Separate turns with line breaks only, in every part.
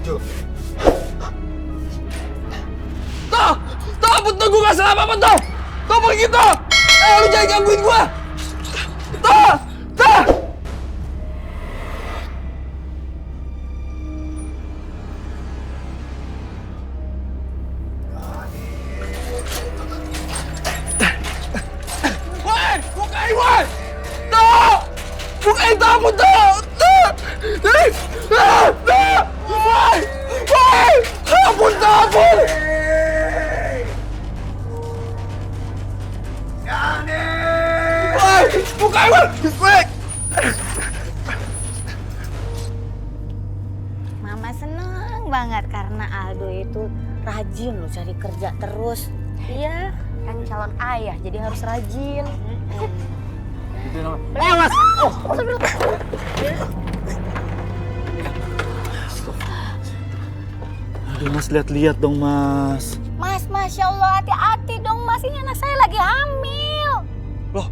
Jo.
Toh! Toh, betul gue gak salah apa-apa, Toh! Toh, pergi, Toh! Lu jangan gangguin gue! Toh! Toh! Woi! Bukain, woi! Toh! Bukain tamu, Toh! Toh! Toh! Toh! Woi! Woi! Ampun, Toh! Ampun! Woi! Bukain, woi! Woi!
Mama seneng banget karena Aldo itu rajin loh cari kerja terus. Iya, kan calon ayah jadi harus rajin.
Awas!
Aduh Mas, lihat-lihat dong Mas.
Mas, Masya Allah, hati-hati dong Mas, ini anak saya lagi hamil.
Loh,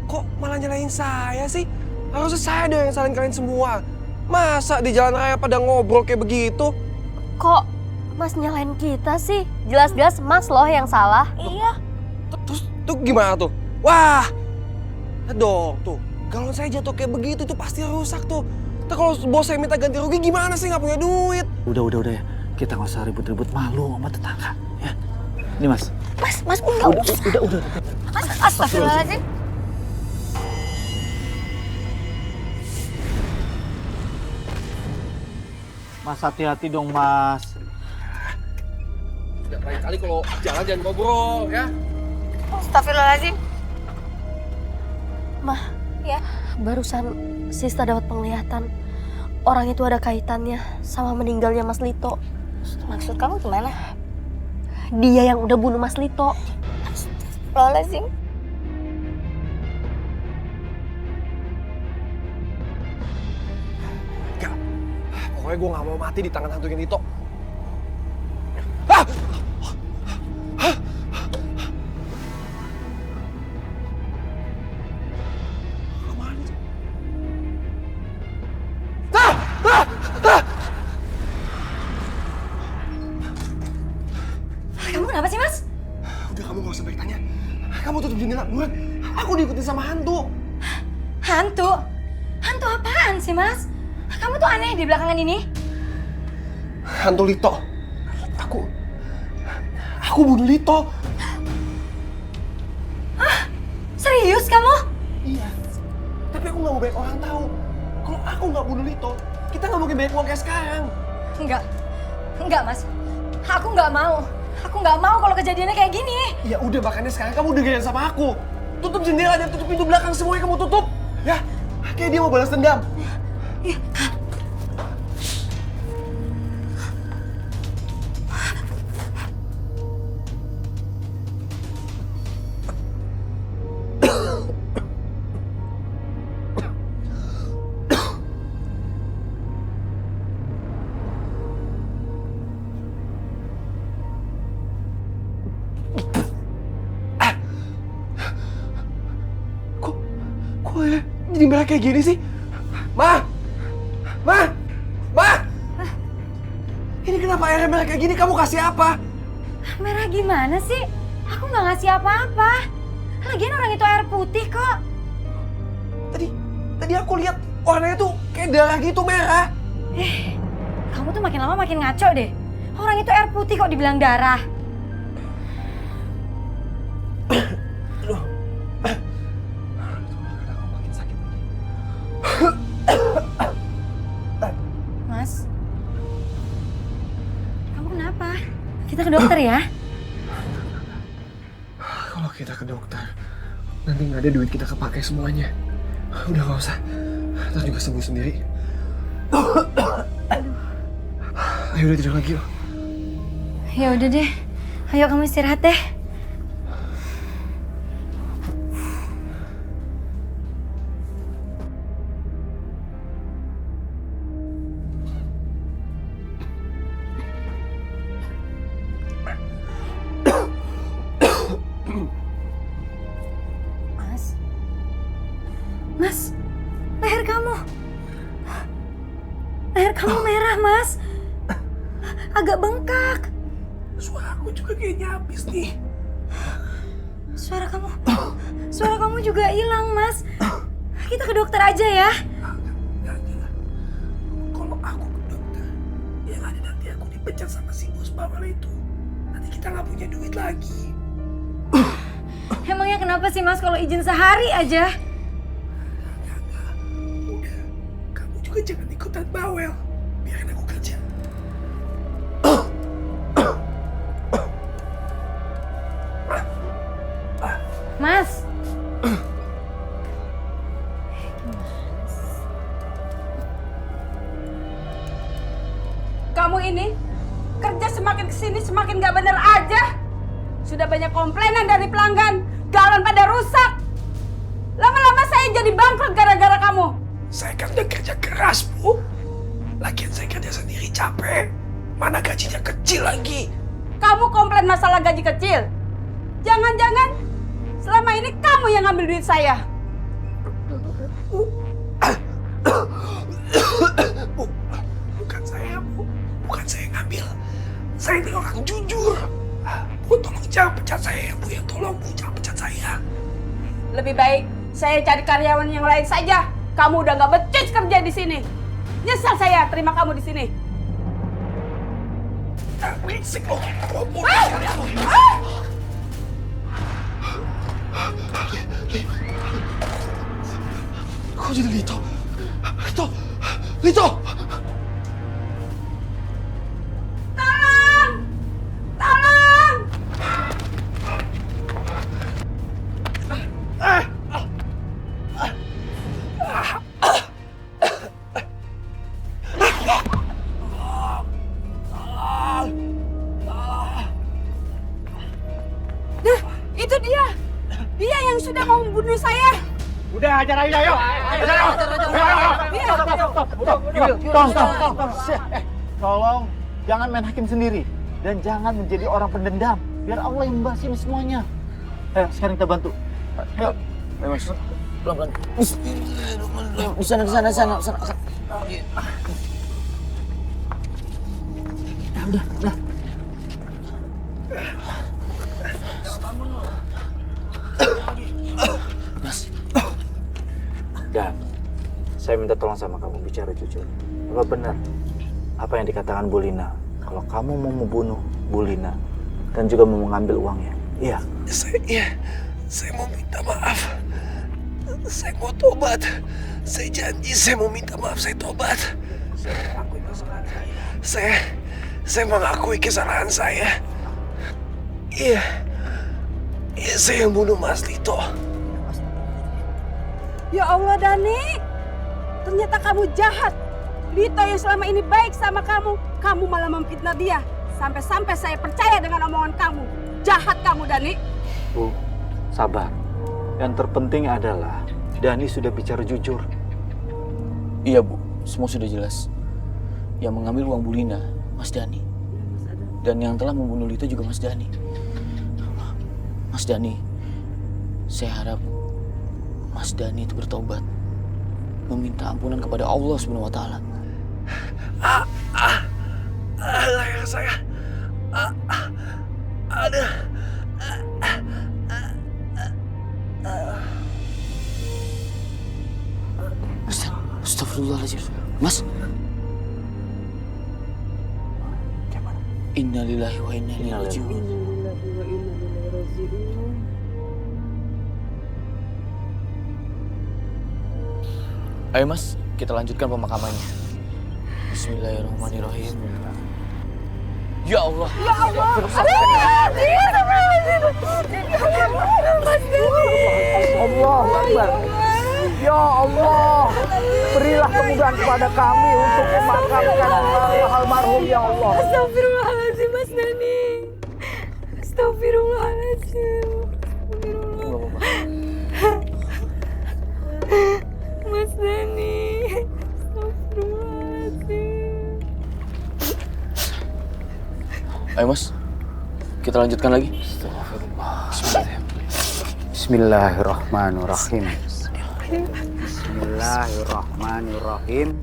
kok malah nyalahin saya sih? Harusnya saya dong yang salin kalian semua. Masa di jalan raya pada ngobrol kayak begitu?
Kok Mas nyalain kita sih? Jelas-jelas Mas loh yang salah.
Iya.
Terus tuh gimana tuh? Wah, dong tuh. Kalau saya jatuh kayak begitu tuh pasti rusak tuh. Terus kalau bos saya minta ganti rugi gimana sih, nggak punya duit?
Udah ya. Kita nggak usah ribut-ribut, malu sama tetangga. Ya. Ini Mas.
Mas enggak usah.
Udah.
Mas, astagfirullahaladzim.
Mas hati-hati dong Mas.
Udah lain kali kalau jalan jangan ngobrol ya.
Astagfirullahaladzim.
Mah,
Ya,
barusan Sista dapat penglihatan. Orang itu ada kaitannya sama meninggalnya Mas Lito.
maksud kamu gimana?
Dia yang udah bunuh Mas Lito.
Astagfirullahaladzim.
Enggak. Pokoknya gue nggak mau mati di tangan hantu Nito. Ah! Kemana sih?
Kamu kenapa sih, Mas?
Udah, kamu gak usah banyak tanya. Kamu tutup jendela buruan. Aku diikutin sama hantu.
Hantu? Hantu apaan sih, Mas? Kamu tuh aneh di belakangan ini.
Hantu Lito. Aku bunuh Lito.
Serius kamu?
Iya. Tapi aku nggak mau banyak orang tahu. Kalau aku nggak bunuh Lito, kita nggak mungkin banyak uang kayak sekarang.
Enggak, Mas. Aku nggak mau. Aku nggak mau kalau kejadiannya kayak gini.
Ya udah, makanya sekarang kamu dengerin sama aku. Tutup jendela dan tutup pintu belakang, semuanya kamu tutup. Ya, kayak dia mau balas dendam. Kok ya jadi merah kayak gini sih? Ma! Ini kenapa airnya merah kayak gini? Kamu kasih apa?
Merah gimana sih? Aku nggak ngasih apa-apa. Lagian orang itu air putih kok.
Tadi aku lihat warnanya tuh kayak darah gitu, merah.
Kamu tuh makin lama makin ngaco deh. Orang itu air putih kok dibilang darah.
Makin sakit.
Mas, kamu kenapa? Kita ke dokter ya.
Kalau kita ke dokter, nanti nggak ada duit kita kepake semuanya. Udah nggak usah, ntar juga sembuh sendiri. Ayo udah tidur lagi yuk.
Ya udah deh. Ayo kamu istirahat deh. Mas, leher kamu merah, Mas. agak bengkak.
Suara aku juga kayaknya habis nih.
Suara kamu juga hilang, Mas. Kita ke dokter aja ya.
Jangan. Kalau aku ke dokter, yang ada nanti aku dipecat sama si bos bawal itu. Nanti kita nggak punya duit lagi.
Emangnya kenapa sih, Mas, kalau izin sehari aja?
Enggak. Udah, kamu juga jangan ikutan bawel. Biarin aku kerja.
Mas.
Kamu ini kerja semakin kesini semakin gak bener aja. Sudah banyak komplainan dari pelanggan, galon pada rusak. Lama-lama saya jadi bangkrut gara-gara kamu.
Saya kan udah kerja keras, Bu. Lagian saya kerja sendiri capek. Mana gajinya kecil lagi.
Kamu komplain masalah gaji kecil. Jangan-jangan selama ini kamu yang ngambil duit saya.
Bu, bukan saya, Bu. Bukan saya yang ngambil. Saya ini orang jujur. Bu, tolong jangan pecat saya, Bu. Ya, tolong, Bu, jangan pecat saya.
Lebih baik saya cari karyawan yang lain saja. Kamu udah gak becus kerja di sini. Nyesal saya terima kamu di sini.
Berisik loh. Bu, kok jadi Lito? Lito!
Tolong! Tolong! Nah, itu dia. Dia yang sudah mau membunuh saya.
Udah, ajar aja, yuk. Tolong, jangan main hakim sendiri. Dan jangan menjadi orang pendendam. Biar Allah yang membahas ini semuanya. Ayo, sekarang kita bantu. Ayo. Ayo, Mas. Pelan-pelan. Di sana. Udah. Mas. Dan saya minta tolong sama kamu bicara jujur. Apa benar apa yang dikatakan Bu Lina? Kalau kamu mau membunuh Bu Lina dan juga mau mengambil uangnya. Iya.
Saya mau minta maaf. Saya mau tobat. Saya janji saya mau minta maaf, saya tobat. Saya mengakui kesalahan saya. Iya, saya yang bunuh Mas Lito.
Ya Allah, Dani. Ternyata kamu jahat. Lito yang selama ini baik sama kamu malah memfitnah dia. Sampai-sampai saya percaya dengan omongan kamu. Jahat kamu, Dani.
Bu, sabar. Yang terpenting adalah Dani sudah bicara jujur.
Iya, Bu, semua sudah jelas. Yang mengambil uang Bu Lina, Mas Dani. Dan yang telah membunuh Lito juga Mas Dani. Mas Dani, saya harap Mas Dani itu bertobat, meminta ampunan kepada Allah SWT.
Leher saya. Ada.
Astagfirullahaladzim. Mas. Innalillahi wa inna ilaihi raji'un. Ayo Mas, kita lanjutkan pemakamannya. Bismillahirrahmanirrahim. Ya Allah.
Ya Allah.
Allah Akbar. Ya Allah, berilah kemudahan kepada kami untuk memakamkan almarhum ya Allah.
Astagfirullahaladzim, Mas Dani. Astagfirullahaladzim. Mas Dani. Astagfirullahaladzim.
Ayo Mas, kita lanjutkan lagi.
Bismillahirrahmanirrahim. Bismillahirrahmanirrahim.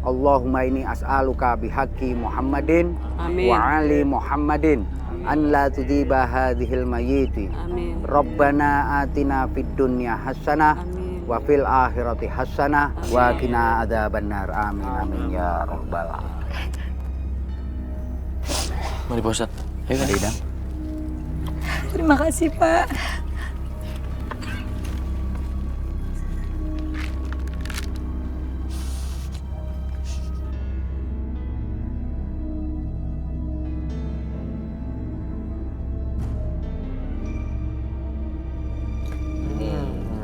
Allahumma inni as'aluka bihaqqi Muhammadin
Amin.
wa ali Muhammadin an la tudhiba hadhil mayyiti.
Amin.
Rabbana atina fid dunya hasanah
Amin.
wa fil akhirati hasanah wa qina adzabannar. Amin amin ya rabbal alamin.
Mari Pak Ustadz. Ayo kan?
Idam.
Terima kasih, Pak.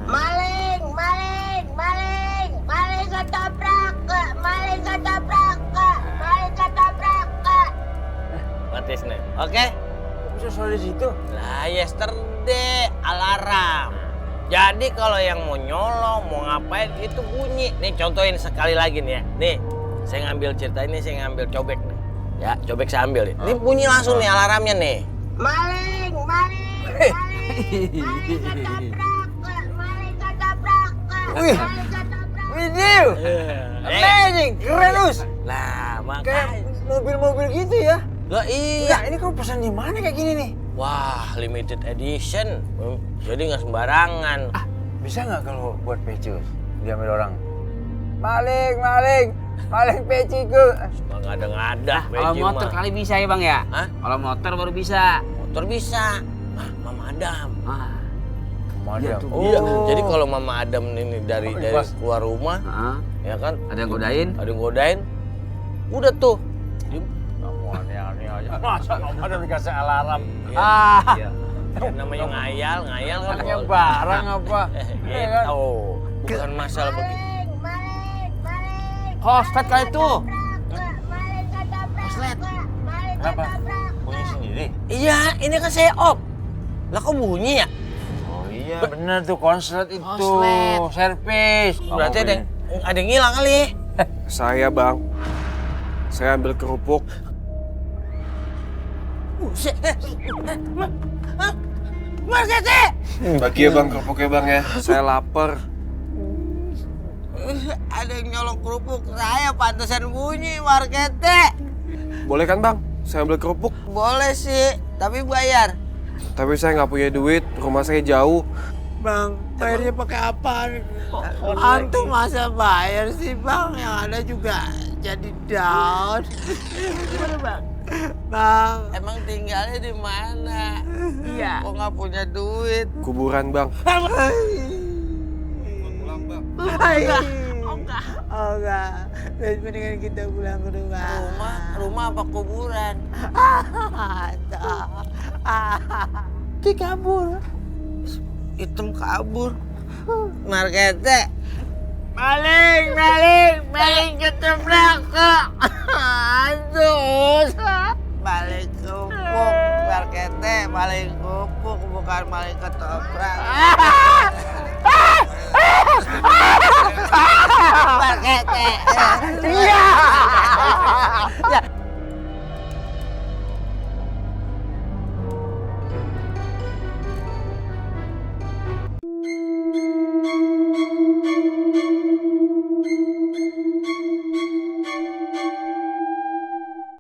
Maling, maling, maling, maling ketoprak, maling ketoprak, maling ketoprak.
Batis nih, oke?
Bisa soal di situ.
Lah yesterday alarm. Jadi kalau yang mau nyolong, mau ngapain itu bunyi. Nih contohin sekali lagi nih ya. Nih, saya ngambil cerita ini, saya ngambil cobek nih. Ya, cobek saya ambil nih. Ini bunyi langsung nih alarmnya nih.
Maling, maling, maling, maling ketoprak, maling ketoprak,
Wih.
maling ketoprak.
Video. Amazing, keren Us.
Lah,
Kayak
makanya.
mobil-mobil gitu ya.
Lah iya.
Enggak, ini kamu pesan di mana kayak gini nih?
Wah, limited edition. Jadi nggak sembarangan.
Bisa nggak kalau buat peci Us? Diambil orang. Maling, maling, maling peciku.
Suka ngada-ngada.
Kalau
Peci
motor
mah.
kali bisa ya bang ya?
Hah?
Kalau motor baru bisa.
Motor bisa. Mama Adam.
Ah,
Madam.
Iya, jadi kalau Mama Adam ini dari
pas.
keluar rumah,
ah.
ya kan?
Ada yang godain?
Ada yang godain. Udah tuh.
Kamu aneh-aneh aja. Masa Mama Adam dikasih alarm?
Iya. Namanya ngayal kan.
Anaknya barang apa?
Gitu. Bukan masalah begitu.
Maling, maling, maling.
Koslet kali itu.
Maling ketoprak,
Koslet.
maling
Kenapa?
ketoprak.
Bunyi sendiri?
Iya, ini kan saya off. Lah kok bunyi ya?
Oh iya, bener tuh konslet itu.
Konslet.
Servis.
Berarti ada yang hilang kali.
Saya bang, saya ambil kerupuk.
Markete!
Bagi ya bang kerupuknya bang ya. Saya lapar.
Ada yang nyolong kerupuk saya, pantesan bunyi Markete.
Boleh kan bang? Saya ambil kerupuk.
Boleh sih, tapi bayar.
Tapi saya nggak punya duit, rumah saya jauh.
Bang, bayarnya pakai apa? Antum masa bayar sih bang? Yang ada juga jadi down. Gimana bang? Bang, emang tinggalnya di mana? Iya. Kok nggak punya duit?
Kuburan bang.
Oh enggak. Mendingan kita pulang ke rumah. Rumah apa kuburan? Ki kabur. Hitam kabur. Markete. Maling ketoprak. Aduh. Maling kerupuk. Markete, maling kerupuk bukan maling ketoprak. Markete. Iya.